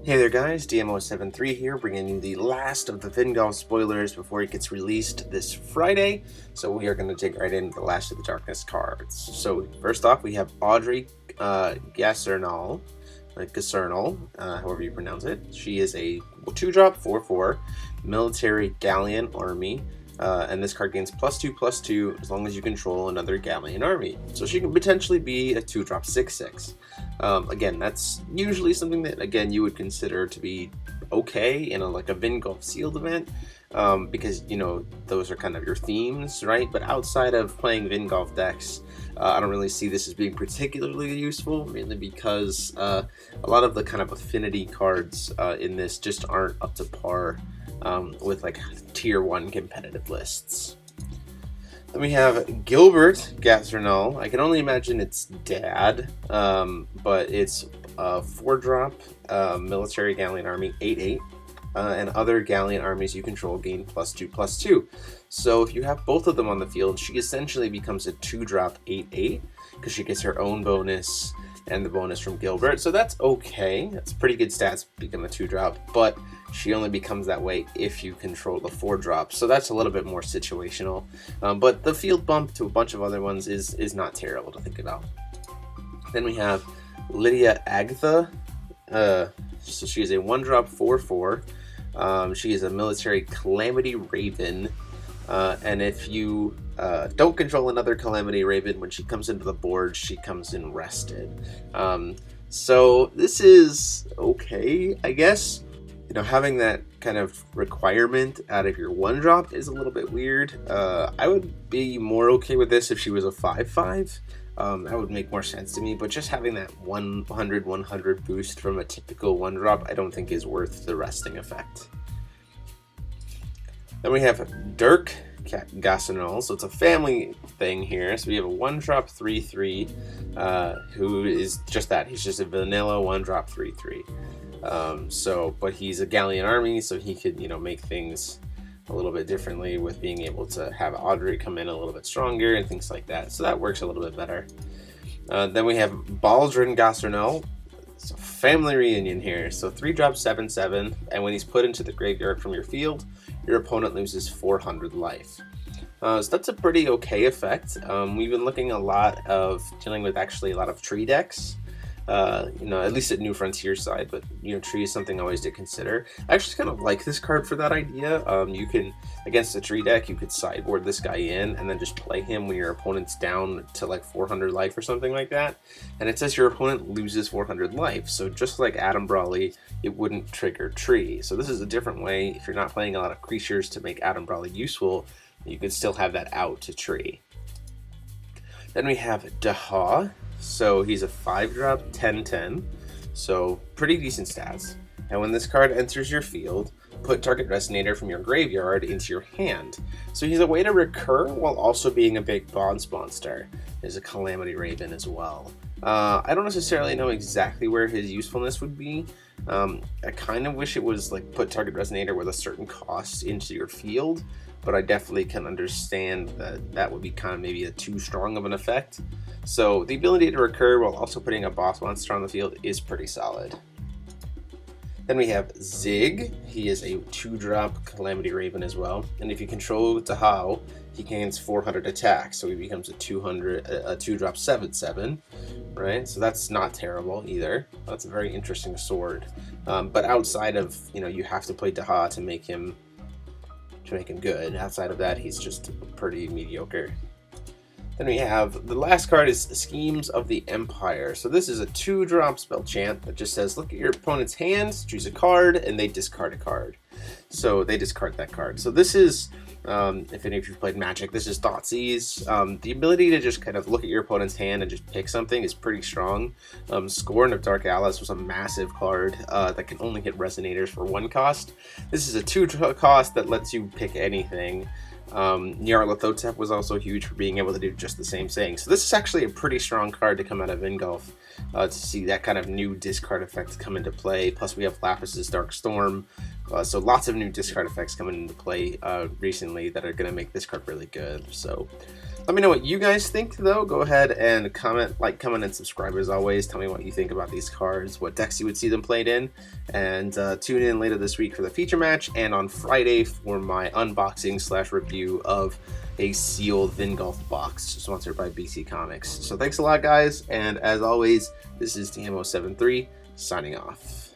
Hey there guys, DMO73 here, bringing you the last of the Vingolf spoilers before it gets released this Friday. So we are going to dig right into the Last of the Darkness cards. So first off, we have Valdrin Gastrin, however you pronounce it. She is a 2-drop 4/4 military Gallian army. And this card gains +2/+2 as long as you control another Gallian army. So she can potentially be a 2-drop 6/6. Again, that's usually something that, again, you would consider to be okay in a Vingolf sealed event, because, you know, those are kind of your themes, right? But outside of playing Vingolf decks, I don't really see this as being particularly useful, mainly because a lot of the kind of affinity cards in this just aren't up to par with like tier 1 competitive lists. Then we have Gilbert Gastrin. I can only imagine it's dad, but it's a 4-drop military Gallian army 8/8, and other Gallian armies you control gain +2/+2. So if you have both of them on the field, she essentially becomes a 2-drop 8/8 because she gets her own bonus and the bonus from Gilbert. So that's okay. That's pretty good stats to become a 2-drop, but she only becomes that way if you control the 4-drop. So that's a little bit more situational. But the field bump to a bunch of other ones is not terrible to think about. Then we have Lydia Agatha. So she is a 1-drop 4/4. She is a military calamity raven. And if you don't control another calamity raven, when she comes into the board, she comes in rested. So this is okay, I guess. You know, having that kind of requirement out of your 1-drop is a little bit weird. I would be more okay with this if she was a 5/5. That would make more sense to me, but just having that 100 boost from a typical 1-drop, I don't think is worth the resting effect. Then we have Dirk Catgossen, so it's a family thing here. So we have a 1-drop 3/3, who is just that. He's just a vanilla 1-drop 3/3. But he's a Gallian army, so he could, you know, make things a little bit differently with being able to have Audrey come in a little bit stronger and things like that. So that works a little bit better. Then we have Baldrin Gas. It's a family reunion here. So 3-drop 7/7, and when he's put into the graveyard from your field, your opponent loses 400 life. So that's a pretty okay effect. We've been looking a lot of dealing with actually a lot of tree decks. You know, at least at New Frontier side, but, you know, tree is something always to consider. I actually kind of like this card for that idea. You can, against a tree deck, you could sideboard this guy in and then just play him when your opponent's down to like 400 life or something like that. And it says your opponent loses 400 life. So just like Adam Brawley, it wouldn't trigger tree. So this is a different way. If you're not playing a lot of creatures to make Adam Brawley useful, you could still have that out to tree. Then we have Daha. So he's a 5-drop 10/10, so pretty decent stats. And when this card enters your field, put target resonator from your graveyard into your hand. So he's a way to recur while also being a big bonds monster. There's a calamity raven as well. I don't necessarily know exactly where his usefulness would be. I kind of wish it was like put target resonator with a certain cost into your field, but I definitely can understand that that would be kind of maybe a too strong of an effect. So the ability to recur while also putting a boss monster on the field is pretty solid. Then we have Zig. He is a 2-drop calamity raven as well, and if you control Tahao, he gains 400 attack, so he becomes a 2-drop 7/7, right? So that's not terrible either. That's a very interesting sword. But outside of, you know, you have to play Taha to make him good. Outside of that, he's just pretty mediocre. Then we have the last card is Schemes of the Empire. So this is a 2-drop spell chant that just says look at your opponent's hands, choose a card, and they discard a card. So they discard that card. So this is, if any of you've played Magic, this is Thoughtseize. The ability to just kind of look at your opponent's hand and just pick something is pretty strong. Scorn of Dark Alice was a massive card that can only hit resonators for 1 cost. This is a 2 cost that lets you pick anything. Nyarlathotep was also huge for being able to do just the same thing. So this is actually a pretty strong card to come out of Vingolf, to see that kind of new discard effect come into play. Plus we have Lapis's Dark Storm, so lots of new discard effects coming into play recently that are going to make this card really good. So Let me know what you guys think, though. Go ahead and comment, comment, and subscribe as always. Tell me what you think about these cards, what decks you would see them played in, and tune in later this week for the feature match, and on Friday for my unboxing / review of a sealed Vingolf box sponsored by BC Comics. So thanks a lot, guys, and as always, this is TMO73 signing off.